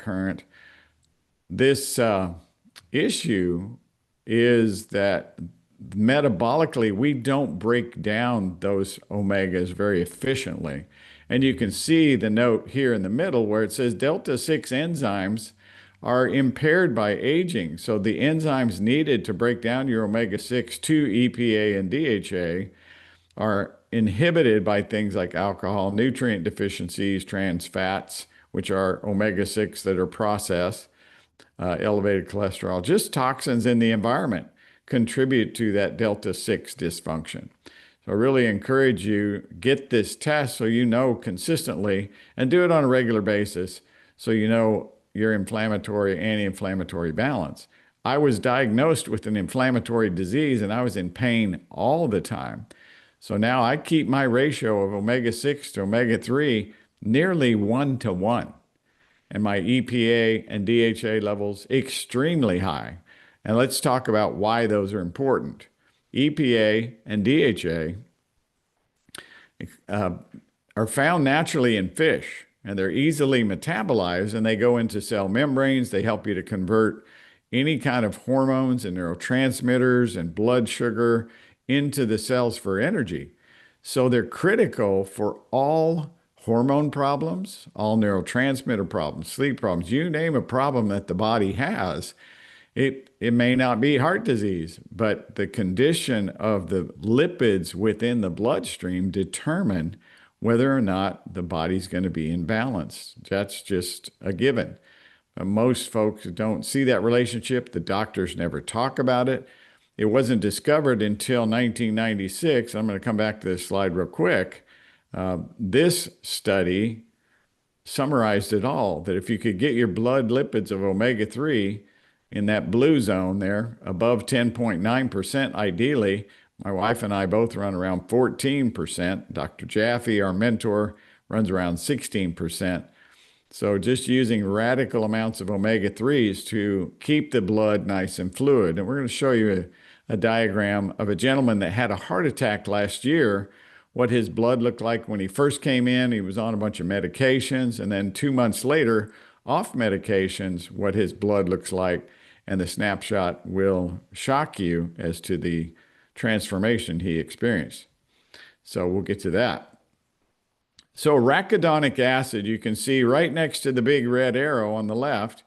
current. This issue is that metabolically, we don't break down those omegas very efficiently. And you can see the note here in the middle where it says delta 6 enzymes are impaired by aging. So the enzymes needed to break down your omega 6 to EPA and DHA are inhibited by things like alcohol, nutrient deficiencies, trans fats, which are omega 6 that are processed, elevated cholesterol, just toxins in the environment contribute to that delta 6 dysfunction. So I really encourage you, get this test so you know consistently and do it on a regular basis so you know your inflammatory, anti-inflammatory balance. I was diagnosed with an inflammatory disease and I was in pain all the time. So now I keep my ratio of omega 6 to omega 3 nearly 1 to 1, and my EPA and DHA levels extremely high. And let's talk about why those are important. EPA and DHA are found naturally in fish, and they're easily metabolized, and they go into cell membranes. They help you to convert any kind of hormones and neurotransmitters and blood sugar into the cells for energy. So they're critical for all hormone problems, all neurotransmitter problems, sleep problems, you name a problem that the body has. It may not be heart disease, but the condition of the lipids within the bloodstream determine whether or not the body's going to be in balance. That's just a given. Most folks don't see that relationship. The doctors never talk about it. It wasn't discovered until 1996. I'm going to come back to this slide real quick. This study summarized it all, that if you could get your blood lipids of omega-3 in that blue zone there, above 10.9%, ideally, my wife and I both run around 14%. Dr. Jaffe, our mentor, runs around 16%. So just using radical amounts of omega-3s to keep the blood nice and fluid. And we're going to show you a diagram of a gentleman that had a heart attack last year, what his blood looked like when he first came in. He was on a bunch of medications, and then 2 months later, off medications, what his blood looks like. And the snapshot will shock you as to the transformation he experienced. So we'll get to that. So arachidonic acid, you can see right next to the big red arrow on the left.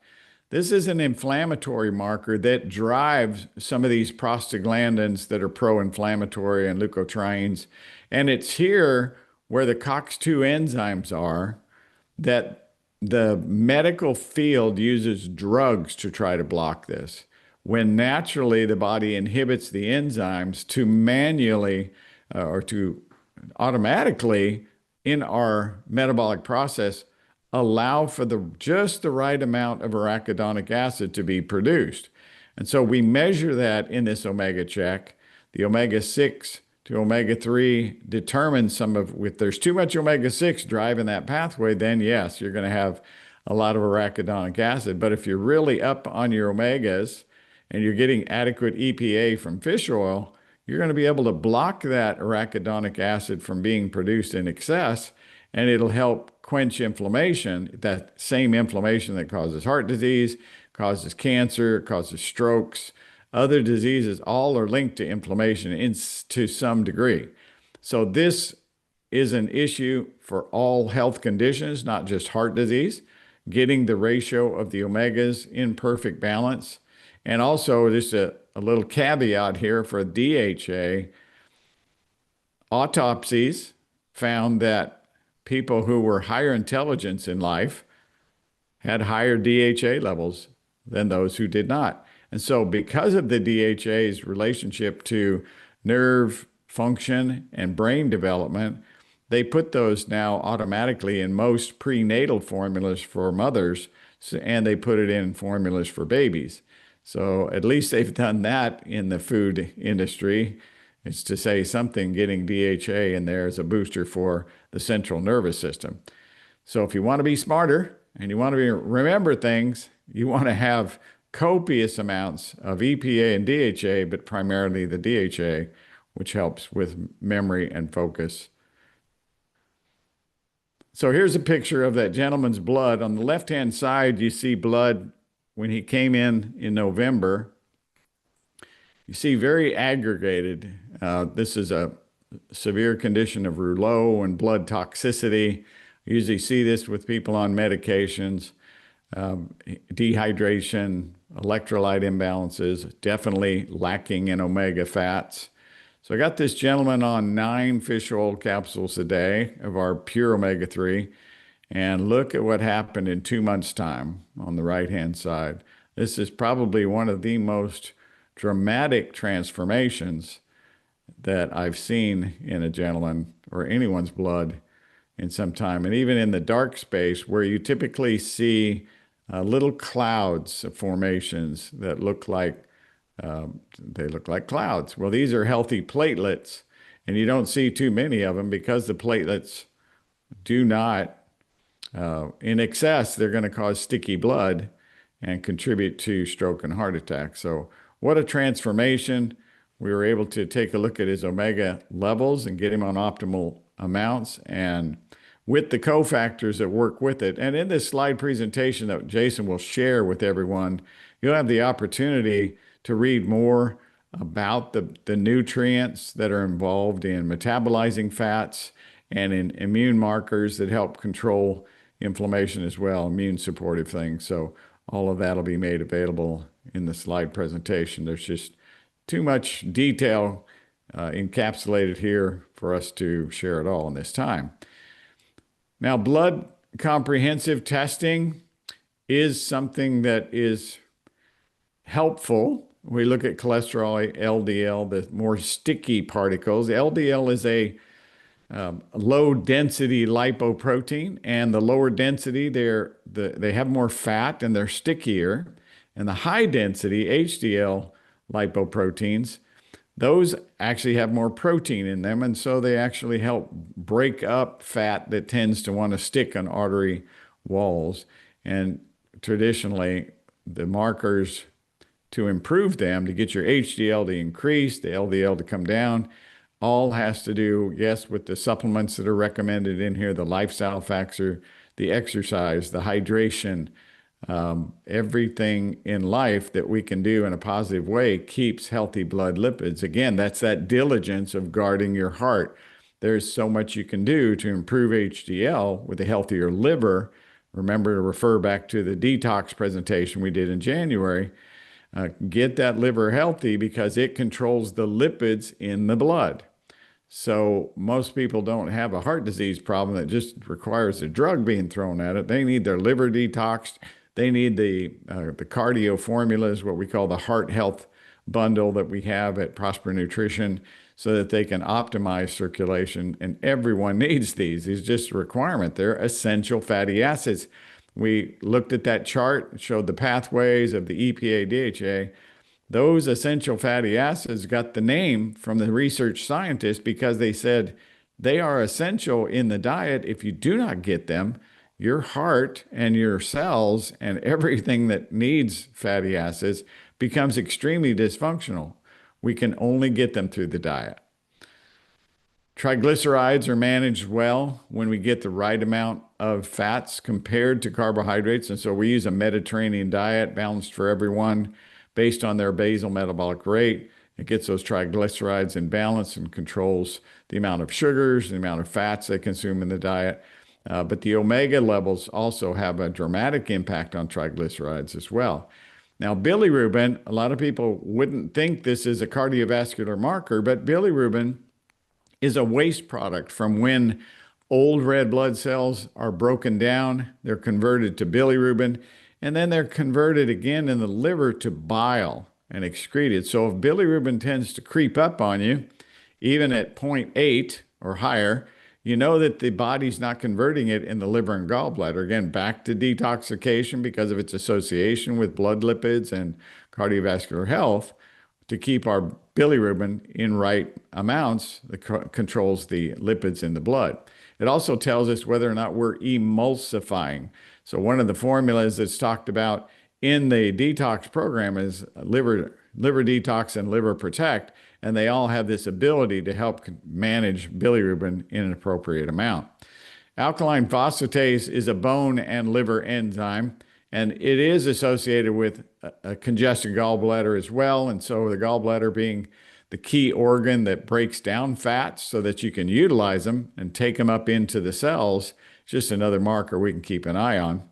This is an inflammatory marker that drives some of these prostaglandins that are pro-inflammatory and leukotrienes. And it's here where the COX-2 enzymes are that the medical field uses drugs to try to block this, when naturally the body inhibits the enzymes to manually or to automatically in our metabolic process allow for just the right amount of arachidonic acid to be produced. And so we measure that in this omega check. The omega 6 to omega 3 determines if there's too much omega 6 driving that pathway, then yes, you're going to have a lot of arachidonic acid. But if you're really up on your omegas and you're getting adequate EPA from fish oil, you're going to be able to block that arachidonic acid from being produced in excess, and it'll help quench inflammation, that same inflammation that causes heart disease, causes cancer, causes strokes. Other diseases all are linked to inflammation to some degree. So this is an issue for all health conditions, not just heart disease, getting the ratio of the omegas in perfect balance. And also just a little caveat here for DHA. Autopsies found that people who were higher intelligence in life had higher DHA levels than those who did not. And so because of the DHA's relationship to nerve function and brain development, they put those now automatically in most prenatal formulas for mothers, and they put it in formulas for babies. So at least they've done that in the food industry. It's to say something, getting DHA in there as a booster for the central nervous system. So if you want to be smarter and you want to remember things, you want to have copious amounts of EPA and DHA, but primarily the DHA, which helps with memory and focus. So here's a picture of that gentleman's blood. On the left-hand side, you see blood when he came in November. You see very aggregated. This is a severe condition of rouleau and blood toxicity. You usually see this with people on medications, dehydration, electrolyte imbalances, definitely lacking in omega fats. So I got this gentleman on 9 fish oil capsules a day of our pure omega-3, and look at what happened in 2 months' time on the right-hand side. This is probably one of the most dramatic transformations that I've seen in a gentleman or anyone's blood in some time. And even in the dark space where you typically see little clouds of formations that look like they look like clouds. Well, these are healthy platelets, and you don't see too many of them because the platelets do not, in excess, they're going to cause sticky blood and contribute to stroke and heart attack. So what a transformation. We were able to take a look at his omega levels and get him on optimal amounts and with the cofactors that work with it. And in this slide presentation that Jason will share with everyone, you'll have the opportunity to read more about the nutrients that are involved in metabolizing fats and in immune markers that help control inflammation as well, immune supportive things. So all of that will be made available in the slide presentation. There's just too much detail encapsulated here for us to share it all in this time. Now, blood comprehensive testing is something that is helpful. We look at cholesterol, LDL, the more sticky particles. LDL is a low density lipoprotein, and the lower density, they have more fat and they're stickier. And the high density HDL lipoproteins, those actually have more protein in them, and so they actually help break up fat that tends to want to stick on artery walls. And traditionally, the markers to improve them, to get your HDL to increase, the LDL to come down, all has to do, yes, with the supplements that are recommended in here, the lifestyle factor, the exercise, the hydration, everything in life that we can do in a positive way keeps healthy blood lipids. Again, that's that diligence of guarding your heart. There's so much you can do to improve HDL with a healthier liver. Remember to refer back to the detox presentation we did in January. Get that liver healthy because it controls the lipids in the blood. So most people don't have a heart disease problem that just requires a drug being thrown at it. They need their liver detoxed. They need the cardio formulas, what we call the heart health bundle that we have at Prosper Nutrition, so that they can optimize circulation. And everyone needs these. These are just a requirement. They're essential fatty acids. We looked at that chart, showed the pathways of the EPA, DHA. Those essential fatty acids got the name from the research scientists because they said they are essential in the diet. If you do not get them, your heart and your cells and everything that needs fatty acids becomes extremely dysfunctional. We can only get them through the diet. Triglycerides are managed well when we get the right amount of fats compared to carbohydrates. And so we use a Mediterranean diet balanced for everyone based on their basal metabolic rate. It gets those triglycerides in balance and controls the amount of sugars, the amount of fats they consume in the diet. But the omega levels also have a dramatic impact on triglycerides as well. Now, bilirubin, a lot of people wouldn't think this is a cardiovascular marker, but bilirubin is a waste product from when old red blood cells are broken down. They're converted to bilirubin, and then they're converted again in the liver to bile and excreted. So if bilirubin tends to creep up on you, even at 0.8 or higher, you know that the body's not converting it in the liver and gallbladder. Again, back to detoxification because of its association with blood lipids and cardiovascular health. To keep our bilirubin in right amounts that controls the lipids in the blood. It also tells us whether or not we're emulsifying. So one of the formulas that's talked about in the detox program is liver detox and liver protect, and they all have this ability to help manage bilirubin in an appropriate amount. Alkaline phosphatase is a bone and liver enzyme, and it is associated with a congested gallbladder as well. And so the gallbladder being the key organ that breaks down fats so that you can utilize them and take them up into the cells, just another marker we can keep an eye on.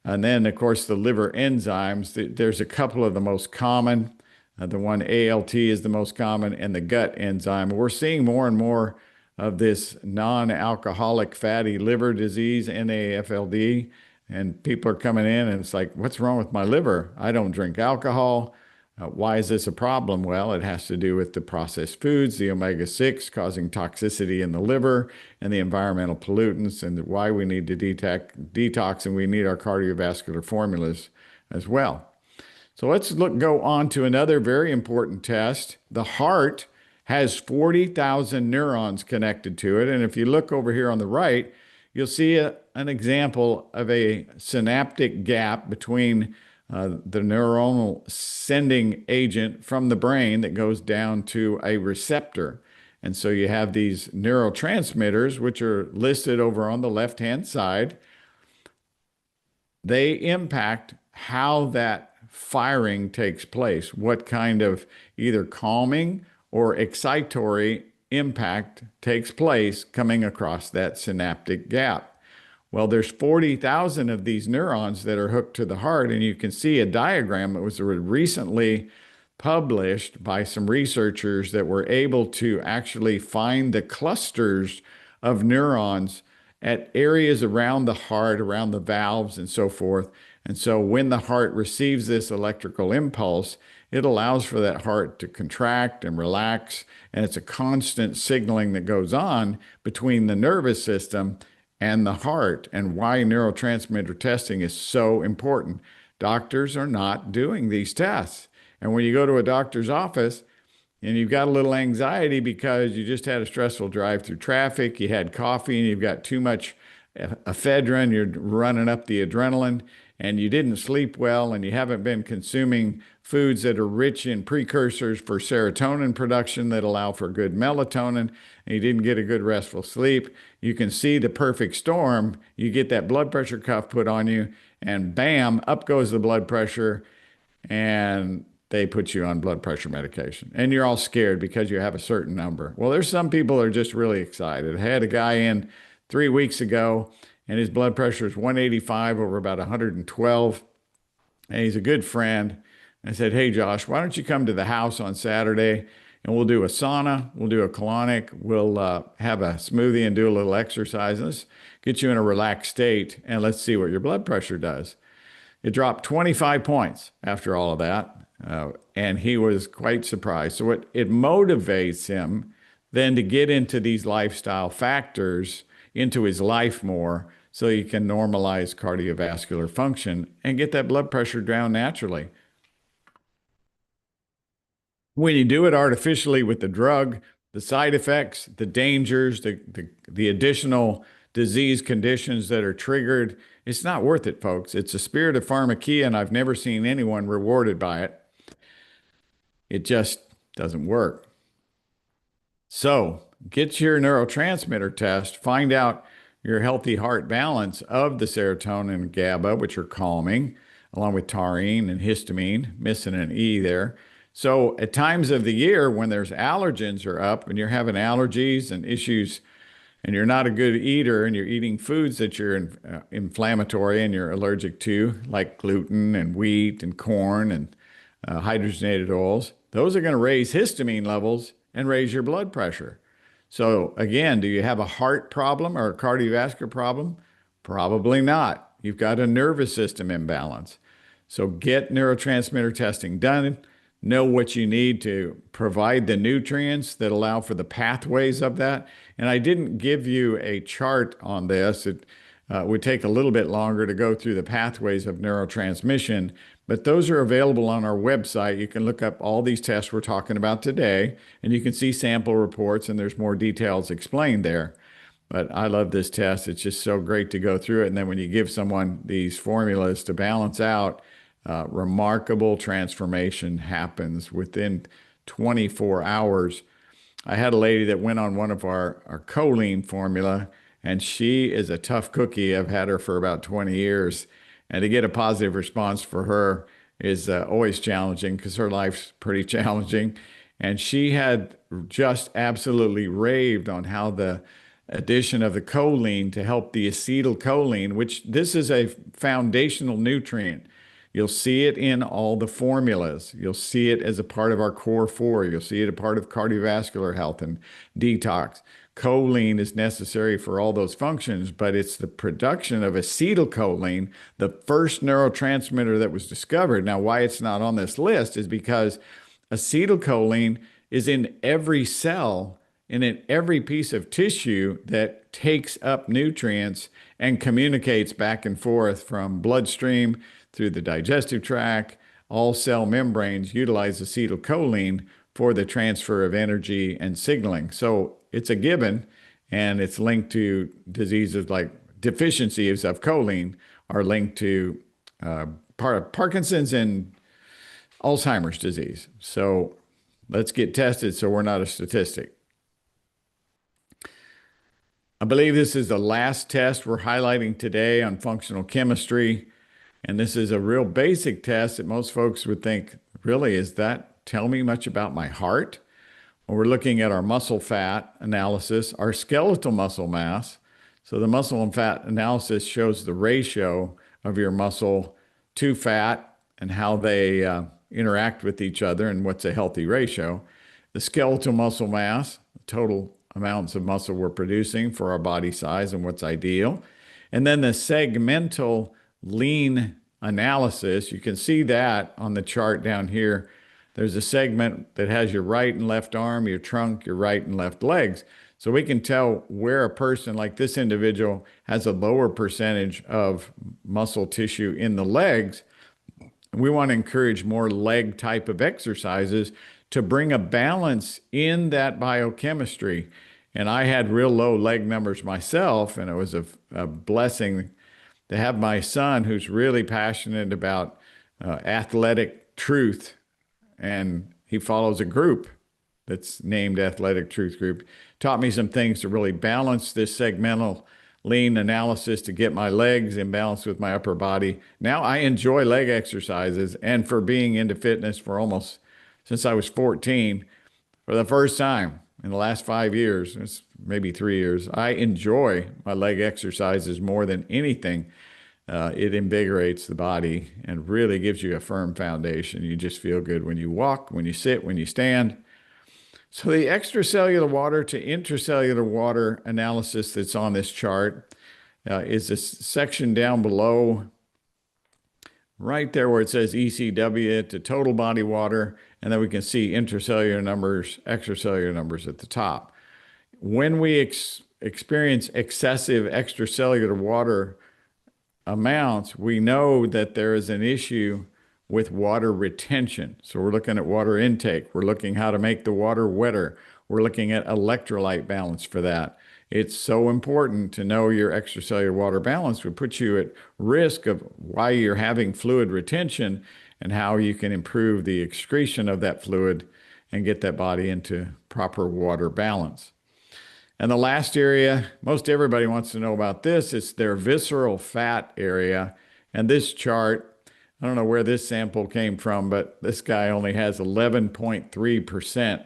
And then, of course, the liver enzymes, there's a couple of the most common. The one ALT is the most common, and the gut enzyme. We're seeing more and more of this non-alcoholic fatty liver disease, NAFLD, and people are coming in and it's like, what's wrong with my liver? I don't drink alcohol. Why is this a problem? Well, it has to do with the processed foods, the omega-6 causing toxicity in the liver, and the environmental pollutants, and why we need to detox, and we need our cardiovascular formulas as well. So let's go on to another very important test. The heart has 40,000 neurons connected to it. And if you look over here on the right, you'll see an example of a synaptic gap between the neuronal sending agent from the brain that goes down to a receptor. And so you have these neurotransmitters, which are listed over on the left-hand side. They impact how that firing takes place, what kind of either calming or excitatory impact takes place coming across that synaptic gap. Well, there's 40,000 of these neurons that are hooked to the heart, and you can see a diagram that was recently published by some researchers that were able to actually find the clusters of neurons at areas around the heart, around the valves, and so forth. And so when the heart receives this electrical impulse, it allows for that heart to contract and relax, and it's a constant signaling that goes on between the nervous system and the heart, and why neurotransmitter testing is so important. Doctors are not doing these tests. And when you go to a doctor's office and you've got a little anxiety because you just had a stressful drive through traffic, you had coffee, and you've got too much ephedrine, you're running up the adrenaline, and you didn't sleep well, and you haven't been consuming foods that are rich in precursors for serotonin production that allow for good melatonin, and you didn't get a good restful sleep, you can see the perfect storm. You get that blood pressure cuff put on you, and bam, up goes the blood pressure, and they put you on blood pressure medication. And you're all scared because you have a certain number. Well, there's some people that are just really excited. I had a guy in 3 weeks ago, and his blood pressure is 185 over about 112. And he's a good friend. I said, hey, Josh, why don't you come to the house on Saturday and we'll do a sauna, we'll do a colonic, we'll have a smoothie and do a little exercise. Let's get you in a relaxed state and let's see what your blood pressure does. It dropped 25 points after all of that. And he was quite surprised. So it motivates him then to get into these lifestyle factors into his life more, so he can normalize cardiovascular function and get that blood pressure down naturally. When you do it artificially with the drug, the side effects, the dangers, the additional disease conditions that are triggered, it's not worth it, folks. It's a spirit of pharmakeia, and I've never seen anyone rewarded by it. It just doesn't work. So get your neurotransmitter test, find out your healthy heart balance of the serotonin and GABA, which are calming, along with taurine and histamine, missing an E there. So at times of the year when there's allergens are up and you're having allergies and issues and you're not a good eater and you're eating foods that you're inflammatory and you're allergic to, like gluten and wheat and corn and hydrogenated oils, those are going to raise histamine levels and raise your blood pressure. So again, do you have a heart problem or a cardiovascular problem? Probably not. You've got a nervous system imbalance. So get neurotransmitter testing done. Know what you need to provide the nutrients that allow for the pathways of that. And I didn't give you a chart on this. It would take a little bit longer to go through the pathways of neurotransmission, but those are available on our website. You can look up all these tests we're talking about today, and you can see sample reports, and there's more details explained there. But I love this test. It's just so great to go through it. And then when you give someone these formulas to balance out, remarkable transformation happens within 24 hours. I had a lady that went on one of our choline formula, And she is a tough cookie. I've had her for about 20 years. And to get a positive response for her is always challenging because her life's pretty challenging. And she had just absolutely raved on how the addition of the choline to help the acetylcholine, which this is a foundational nutrient. You'll see it in all the formulas. You'll see it as a part of our core four. You'll see it a part of cardiovascular health and detox. Choline is necessary for all those functions, but it's the production of acetylcholine, the first neurotransmitter that was discovered. Now, why it's not on this list is because acetylcholine is in every cell and in every piece of tissue that takes up nutrients and communicates back and forth from bloodstream through the digestive tract. All cell membranes utilize acetylcholine for the transfer of energy and signaling. So it's a given, and it's linked to diseases like deficiencies of choline are linked to Parkinson's and Alzheimer's disease. So let's get tested so we're not a statistic. I believe this is the last test we're highlighting today on functional chemistry. And this is a real basic test that most folks would think, really, is that tell me much about my heart? Well, we're looking at our muscle fat analysis, our skeletal muscle mass. So the muscle and fat analysis shows the ratio of your muscle to fat and how they interact with each other and what's a healthy ratio. The skeletal muscle mass, total amounts of muscle we're producing for our body size and what's ideal. And then the segmental lean analysis, you can see that on the chart down here. There's a segment that has your right and left arm, your trunk, your right and left legs. So we can tell where a person like this individual has a lower percentage of muscle tissue in the legs. We want to encourage more leg type of exercises to bring a balance in that biochemistry. And I had real low leg numbers myself, and it was a blessing to have my son, who's really passionate about athletic truth, and he follows a group that's named Athletic Truth Group, taught me some things to really balance this segmental lean analysis to get my legs in balance with my upper body. Now I enjoy leg exercises, and for being into fitness for almost since I was 14, for the first time in the last 5 years, it's maybe 3 years, I enjoy my leg exercises more than anything. It invigorates the body and really gives you a firm foundation. You just feel good when you walk, when you sit, when you stand. So the extracellular water to intracellular water analysis that's on this chart is this section down below, right there where it says ECW to total body water, and then we can see intracellular numbers, extracellular numbers at the top. When we experience excessive extracellular water amounts, we know that there is an issue with water retention. So we're looking at water intake. We're looking how to make the water wetter. We're looking at electrolyte balance for that. It's so important to know your extracellular water balance would put you at risk of why you're having fluid retention and how you can improve the excretion of that fluid and get that body into proper water balance. And the last area, most everybody wants to know about this, is their visceral fat area. And this chart, I don't know where this sample came from, but this guy only has 11.3%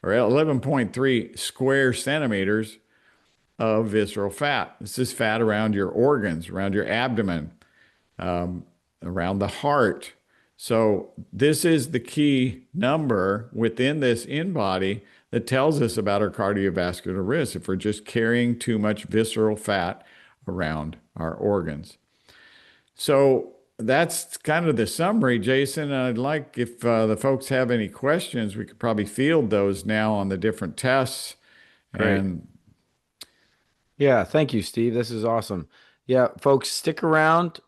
or 11.3 square centimeters of visceral fat. This is fat around your organs, around your abdomen, around the heart. So this is the key number within this in-body that tells us about our cardiovascular risk if we're just carrying too much visceral fat around our organs. So that's kind of the summary, Jason. I'd like, if the folks have any questions, we could probably field those now on the different tests. Great. And Yeah, thank you, Steve. This is awesome. Yeah, folks, stick around.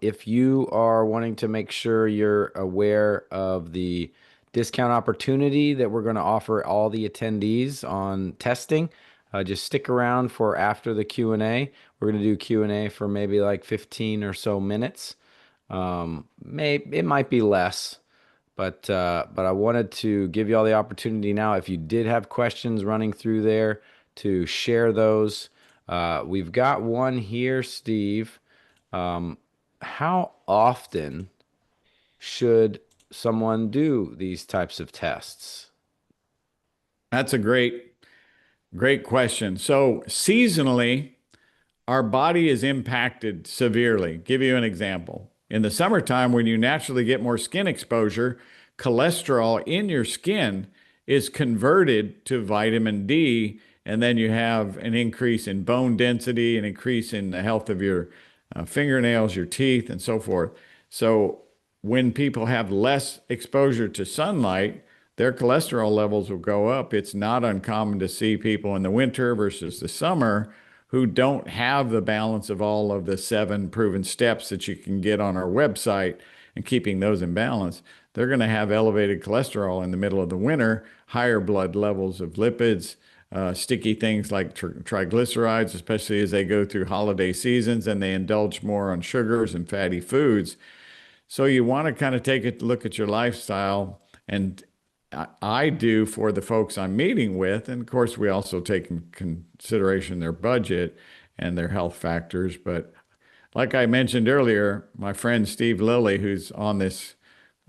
If you are wanting to make sure you're aware of the discount opportunity that we're going to offer all the attendees on testing, just stick around for after the Q&A. We're going to do Q&A for maybe like 15 or so minutes. It might be less, but I wanted to give you all the opportunity now. If you did have questions running through there, to share those. We've got one here, Steve. Um, how often should someone do these types of tests? That's a great question. So, seasonally, our body is impacted severely. Give you an example. In the summertime, when you naturally get more skin exposure, cholesterol in your skin is converted to vitamin D, and then you have an increase in bone density, an increase in the health of your fingernails, your teeth, and so forth. So, when people have less exposure to sunlight, their cholesterol levels will go up. It's not uncommon to see people in the winter versus the summer who don't have the balance of all of the 7 proven steps that you can get on our website and keeping those in balance. They're going to have elevated cholesterol in the middle of the winter, higher blood levels of lipids, sticky things like triglycerides, especially as they go through holiday seasons and they indulge more on sugars and fatty foods. So you want to kind of take a look at your lifestyle, and I do for the folks I'm meeting with. And of course, we also take in consideration their budget and their health factors. But like I mentioned earlier, my friend Steve Lilly, who's on this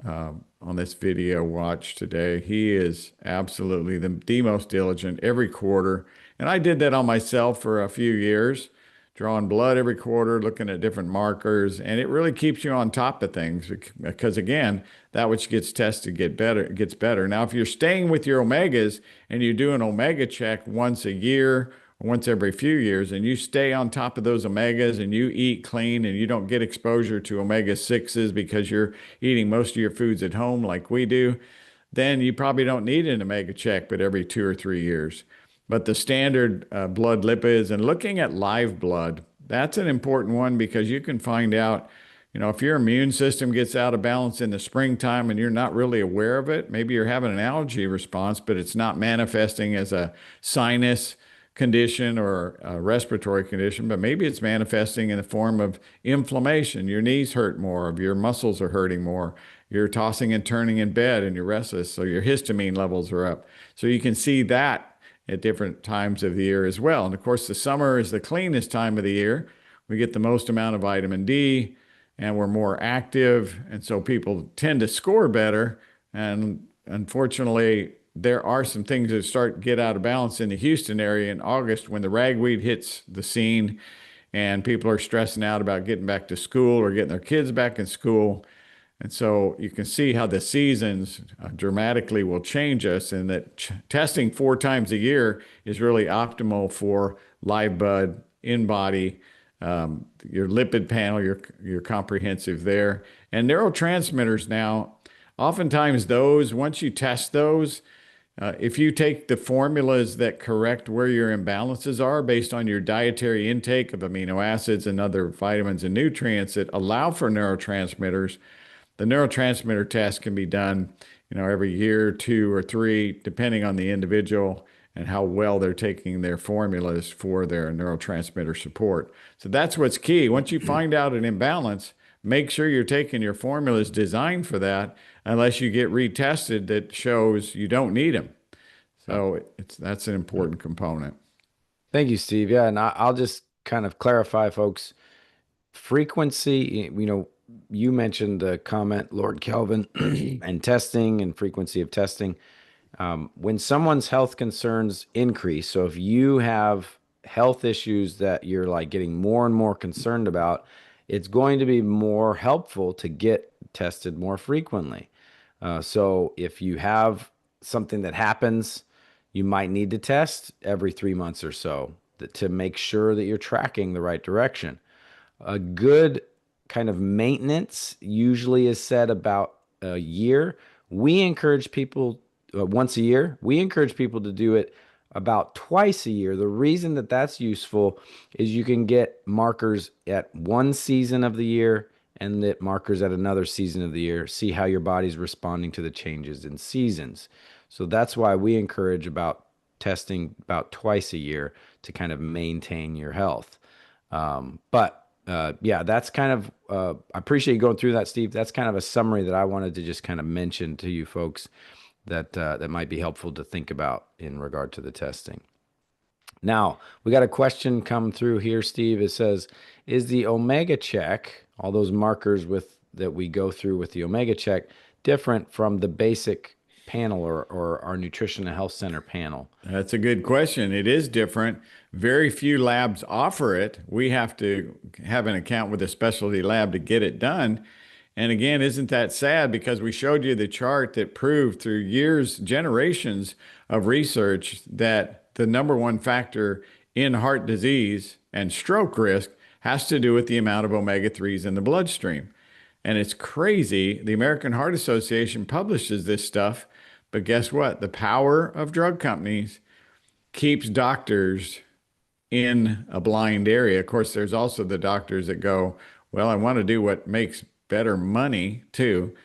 video watch today, he is absolutely the most diligent every quarter. And I did that on myself for a few years, drawing blood every quarter, looking at different markers, and it really keeps you on top of things because again, that which gets tested gets better. Now, if you're staying with your omegas and you do an omega check once a year, once every few years, and you stay on top of those omegas and you eat clean and you don't get exposure to omega 6s because you're eating most of your foods at home like we do, then you probably don't need an omega check, but every 2 or 3 years. But the standard blood lipids and looking at live blood, that's an important one because you can find out, if your immune system gets out of balance in the springtime and you're not really aware of it, maybe you're having an allergy response, but it's not manifesting as a sinus condition or a respiratory condition, but maybe it's manifesting in the form of inflammation. Your knees hurt more, of your muscles are hurting more. You're tossing and turning in bed and you're restless, so your histamine levels are up. So you can see that at different times of the year as well. And of course, the summer is the cleanest time of the year. We get the most amount of vitamin D and we're more active. And so people tend to score better. And unfortunately, there are some things that start to get out of balance in the Houston area in August when the ragweed hits the scene and people are stressing out about getting back to school or getting their kids back in school. And so you can see how the seasons dramatically will change us, and that testing 4 times a year is really optimal for live blood, in body, your lipid panel, your comprehensive there. And neurotransmitters now, oftentimes those, once you test those, if you take the formulas that correct where your imbalances are based on your dietary intake of amino acids and other vitamins and nutrients that allow for neurotransmitters, the neurotransmitter test can be done, every year, 2 or 3, depending on the individual and how well they're taking their formulas for their neurotransmitter support. So that's what's key. Once you find out an imbalance, make sure you're taking your formulas designed for that, unless you get retested that shows you don't need them. So that's an important component. Thank you, Steve. Yeah, and I'll just kind of clarify, folks. Frequency, you mentioned the comment, Lord Kelvin, and testing and frequency of testing. When someone's health concerns increase, so if you have health issues that you're like getting more and more concerned about, it's going to be more helpful to get tested more frequently. So if you have something that happens, you might need to test every 3 months or so to make sure that you're tracking the right direction. A good kind of maintenance usually is set about a year. We encourage people once a year. We encourage people to do it about twice a year. The reason that that's useful is you can get markers at one season of the year and that markers at another season of the year, see how your body's responding to the changes in seasons. So that's why we encourage about testing about twice a year to kind of maintain your health. Yeah, that's kind of, I appreciate you going through that, Steve. That's kind of a summary that I wanted to just kind of mention to you folks that might be helpful to think about in regard to the testing. Now, we got a question come through here, Steve. It says, is the Omega check, all those markers with that we go through with the Omega check, different from the basic panel or our nutrition and health center panel? That's a good question. It is different. Very few labs offer it. We have to have an account with a specialty lab to get it done. And again, isn't that sad? Because we showed you the chart that proved through years, generations of research that the number one factor in heart disease and stroke risk has to do with the amount of omega 3s in the bloodstream. And it's crazy. The American Heart Association publishes this stuff, but guess what? The power of drug companies keeps doctors in a blind area. Of course, there's also the doctors that go, well, I want to do what makes better money too.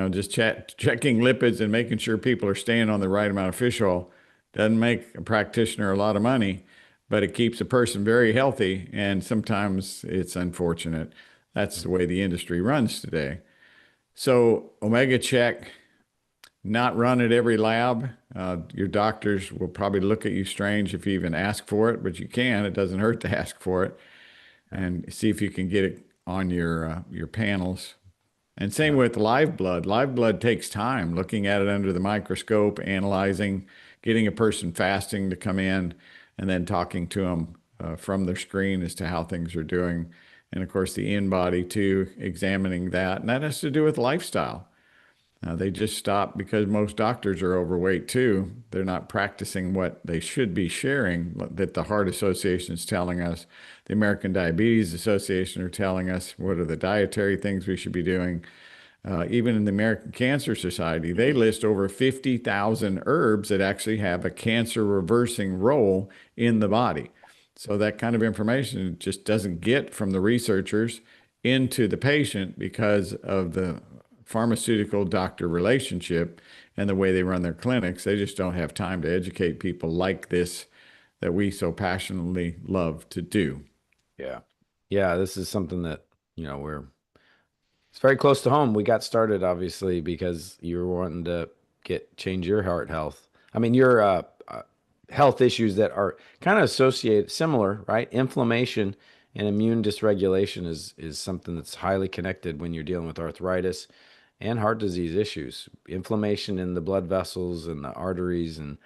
Just checking lipids and making sure people are staying on the right amount of fish oil doesn't make a practitioner a lot of money, but it keeps a person very healthy. And sometimes it's unfortunate. That's the way the industry runs today. So Omega Check, not run at every lab. Your doctors will probably look at you strange if you even ask for it, but you can. It doesn't hurt to ask for it and see if you can get it on your panels. And same with live blood. Live blood takes time, looking at it under the microscope, analyzing, getting a person fasting to come in, and then talking to them from their screen as to how things are doing. And of course, the in-body too, examining that. And that has to do with lifestyle. They just stop because most doctors are overweight too. They're not practicing what they should be sharing, that the Heart Association is telling us, the American Diabetes Association are telling us what are the dietary things we should be doing. Even in the American Cancer Society, they list over 50,000 herbs that actually have a cancer reversing role in the body. So that kind of information just doesn't get from the researchers into the patient because of the pharmaceutical doctor relationship and the way they run their clinics. They just don't have time to educate people like this that we so passionately love to do. Yeah. Yeah, this is something that, it's very close to home. We got started obviously because you were wanting to change your heart health. I mean, your health issues that are kind of associated, similar, right? Inflammation and immune dysregulation is something that's highly connected when you're dealing with arthritis and heart disease issues. Inflammation in the blood vessels and the arteries and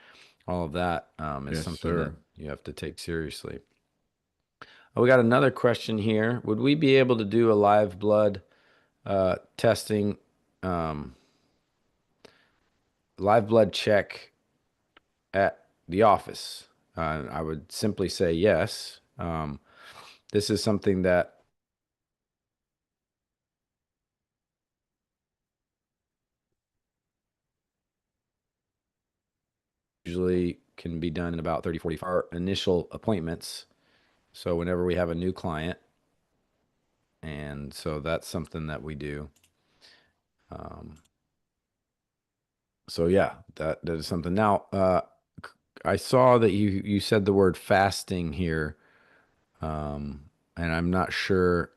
all of that is Yes, something that sir. you have to take seriously. Oh, we got another question here. Would we be able to do a live blood testing, um, live blood check at the office? I would simply say yes. This is something that usually can be done in about 30, 40 our initial appointments. So whenever we have a new client, and so that's something that we do. Um, so yeah, that is something. Now, I saw that you said the word fasting here, and I'm not sure